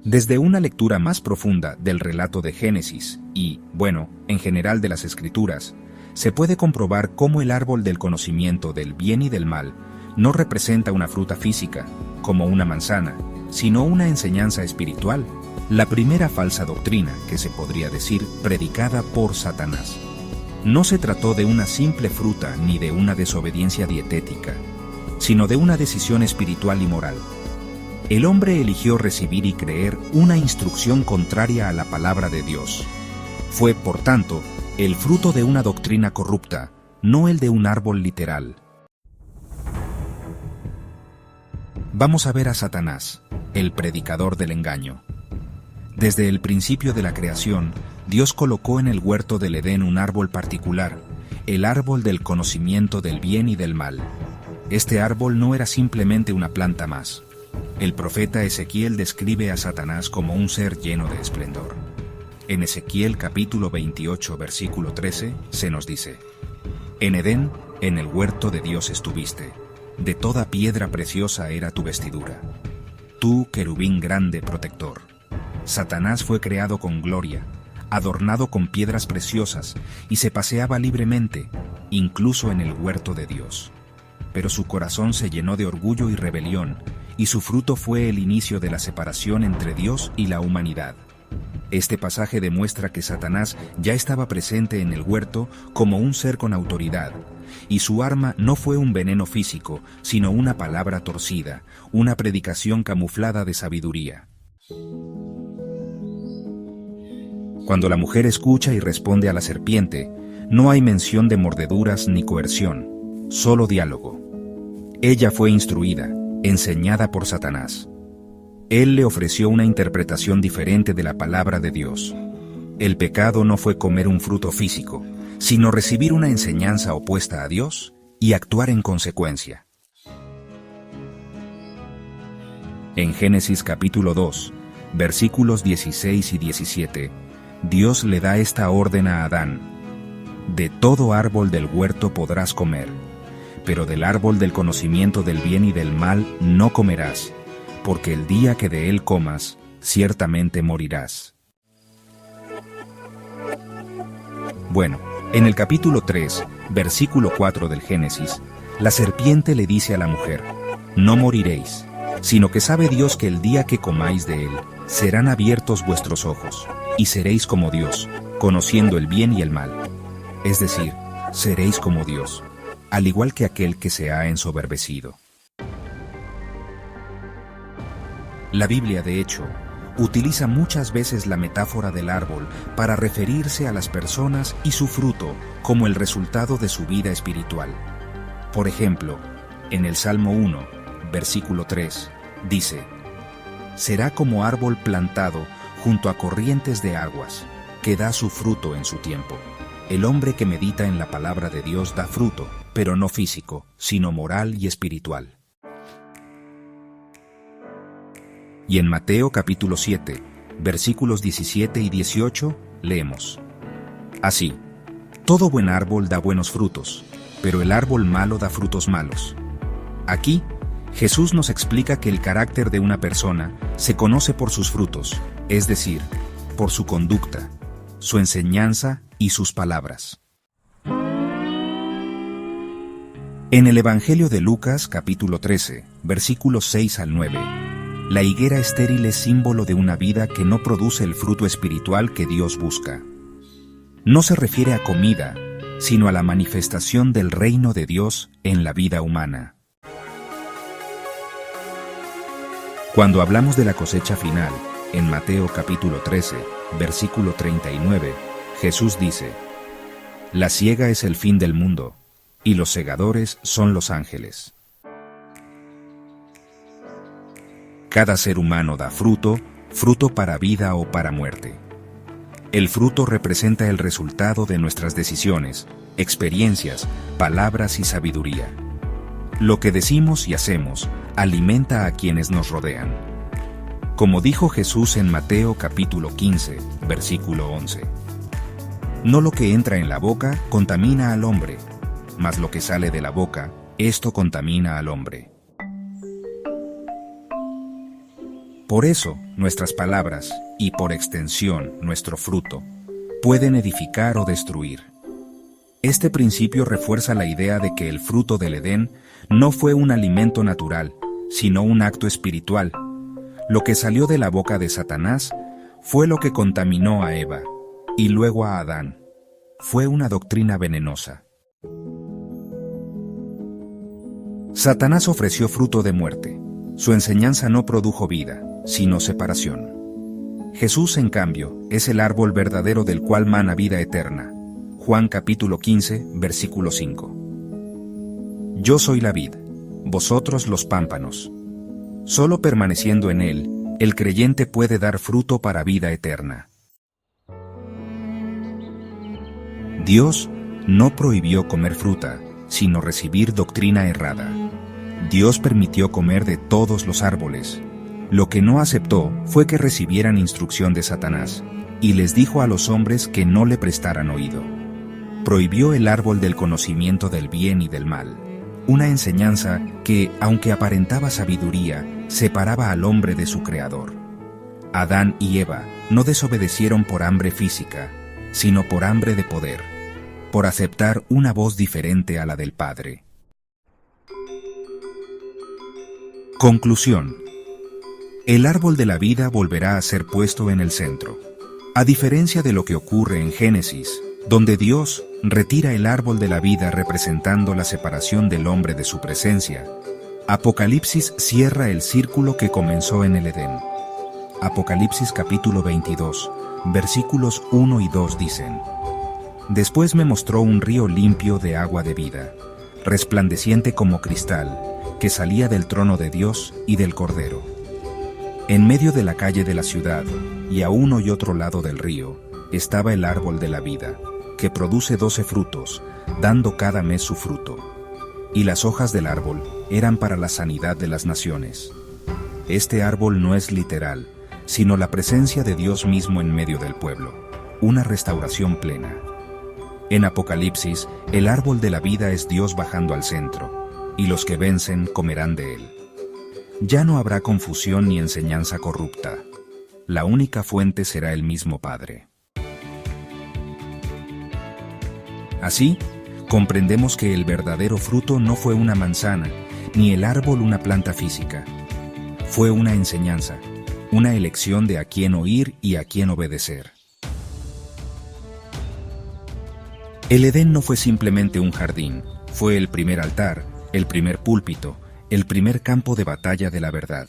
Desde una lectura más profunda del relato de Génesis y, en general de las Escrituras, se puede comprobar cómo el árbol del conocimiento del bien y del mal no representa una fruta física, como una manzana, sino una enseñanza espiritual, la primera falsa doctrina, que se podría decir, predicada por Satanás. No se trató de una simple fruta ni de una desobediencia dietética, sino de una decisión espiritual y moral. El hombre eligió recibir y creer una instrucción contraria a la palabra de Dios. Fue, por tanto, el fruto de una doctrina corrupta, no el de un árbol literal. Vamos a ver a Satanás, el predicador del engaño. Desde el principio de la creación, Dios colocó en el huerto del Edén un árbol particular, el árbol del conocimiento del bien y del mal. Este árbol no era simplemente una planta más. El profeta Ezequiel describe a Satanás como un ser lleno de esplendor. En Ezequiel capítulo 28, versículo 13, se nos dice: En Edén, en el huerto de Dios estuviste. De toda piedra preciosa era tu vestidura. Tú, querubín grande protector. Satanás fue creado con gloria, adornado con piedras preciosas, y se paseaba libremente, incluso en el huerto de Dios. Pero su corazón se llenó de orgullo y rebelión, y su fruto fue el inicio de la separación entre Dios y la humanidad. Este pasaje demuestra que Satanás ya estaba presente en el huerto como un ser con autoridad, y su arma no fue un veneno físico, sino una palabra torcida, una predicación camuflada de sabiduría. Cuando la mujer escucha y responde a la serpiente, no hay mención de mordeduras ni coerción, solo diálogo. Ella fue instruida, enseñada por Satanás. Él le ofreció una interpretación diferente de la palabra de Dios. El pecado no fue comer un fruto físico, sino recibir una enseñanza opuesta a Dios y actuar en consecuencia. En Génesis capítulo 2, versículos 16 y 17, Dios le da esta orden a Adán: De todo árbol del huerto podrás comer, pero del árbol del conocimiento del bien y del mal no comerás, porque el día que de él comas, ciertamente morirás. En el capítulo 3, versículo 4 del Génesis, la serpiente le dice a la mujer: No moriréis, sino que sabe Dios que el día que comáis de él, serán abiertos vuestros ojos, y seréis como Dios, conociendo el bien y el mal. Es decir, seréis como Dios, al igual que aquel que se ha ensoberbecido. La Biblia, de hecho, utiliza muchas veces la metáfora del árbol para referirse a las personas y su fruto como el resultado de su vida espiritual. Por ejemplo, en el Salmo 1, versículo 3, dice: Será como árbol plantado junto a corrientes de aguas, que da su fruto en su tiempo. El hombre que medita en la palabra de Dios da fruto, pero no físico, sino moral y espiritual. Y en Mateo capítulo 7, versículos 17 y 18, leemos: Así, todo buen árbol da buenos frutos, pero el árbol malo da frutos malos. Aquí, Jesús nos explica que el carácter de una persona se conoce por sus frutos, es decir, por su conducta, su enseñanza y sus palabras. En el Evangelio de Lucas capítulo 13, versículos 6 al 9, la higuera estéril es símbolo de una vida que no produce el fruto espiritual que Dios busca. No se refiere a comida, sino a la manifestación del reino de Dios en la vida humana. Cuando hablamos de la cosecha final, en Mateo capítulo 13, versículo 39, Jesús dice: La siega es el fin del mundo, y los segadores son los ángeles. Cada ser humano da fruto, fruto para vida o para muerte. El fruto representa el resultado de nuestras decisiones, experiencias, palabras y sabiduría. Lo que decimos y hacemos alimenta a quienes nos rodean. Como dijo Jesús en Mateo capítulo 15, versículo 11: No lo que entra en la boca contamina al hombre, mas lo que sale de la boca, esto contamina al hombre. Por eso, nuestras palabras, y por extensión, nuestro fruto, pueden edificar o destruir. Este principio refuerza la idea de que el fruto del Edén no fue un alimento natural, sino un acto espiritual. Lo que salió de la boca de Satanás fue lo que contaminó a Eva, y luego a Adán. Fue una doctrina venenosa. Satanás ofreció fruto de muerte. Su enseñanza no produjo vida, sino separación. Jesús, en cambio, es el árbol verdadero del cual mana vida eterna. Juan capítulo 15, versículo 5. Yo soy la vid, vosotros los pámpanos. Solo permaneciendo en él, el creyente puede dar fruto para vida eterna. Dios no prohibió comer fruta, sino recibir doctrina errada. Dios permitió comer de todos los árboles. Lo que no aceptó fue que recibieran instrucción de Satanás, y les dijo a los hombres que no le prestaran oído. Prohibió el árbol del conocimiento del bien y del mal, una enseñanza que, aunque aparentaba sabiduría, separaba al hombre de su creador. Adán y Eva no desobedecieron por hambre física, sino por hambre de poder, por aceptar una voz diferente a la del Padre. Conclusión. El árbol de la vida volverá a ser puesto en el centro. A diferencia de lo que ocurre en Génesis, donde Dios retira el árbol de la vida representando la separación del hombre de su presencia, Apocalipsis cierra el círculo que comenzó en el Edén. Apocalipsis capítulo 22, versículos 1 y 2 dicen: Después me mostró un río limpio de agua de vida, resplandeciente como cristal, que salía del trono de Dios y del Cordero. En medio de la calle de la ciudad, y a uno y otro lado del río, estaba el árbol de la vida, que produce 12 frutos, dando cada mes su fruto. Y las hojas del árbol eran para la sanidad de las naciones. Este árbol no es literal, sino la presencia de Dios mismo en medio del pueblo, una restauración plena. En Apocalipsis, el árbol de la vida es Dios bajando al centro, y los que vencen comerán de él. Ya no habrá confusión ni enseñanza corrupta. La única fuente será el mismo Padre. Así, comprendemos que el verdadero fruto no fue una manzana, ni el árbol una planta física. Fue una enseñanza, una elección de a quién oír y a quién obedecer. El Edén no fue simplemente un jardín, fue el primer altar, el primer púlpito, el primer campo de batalla de la verdad.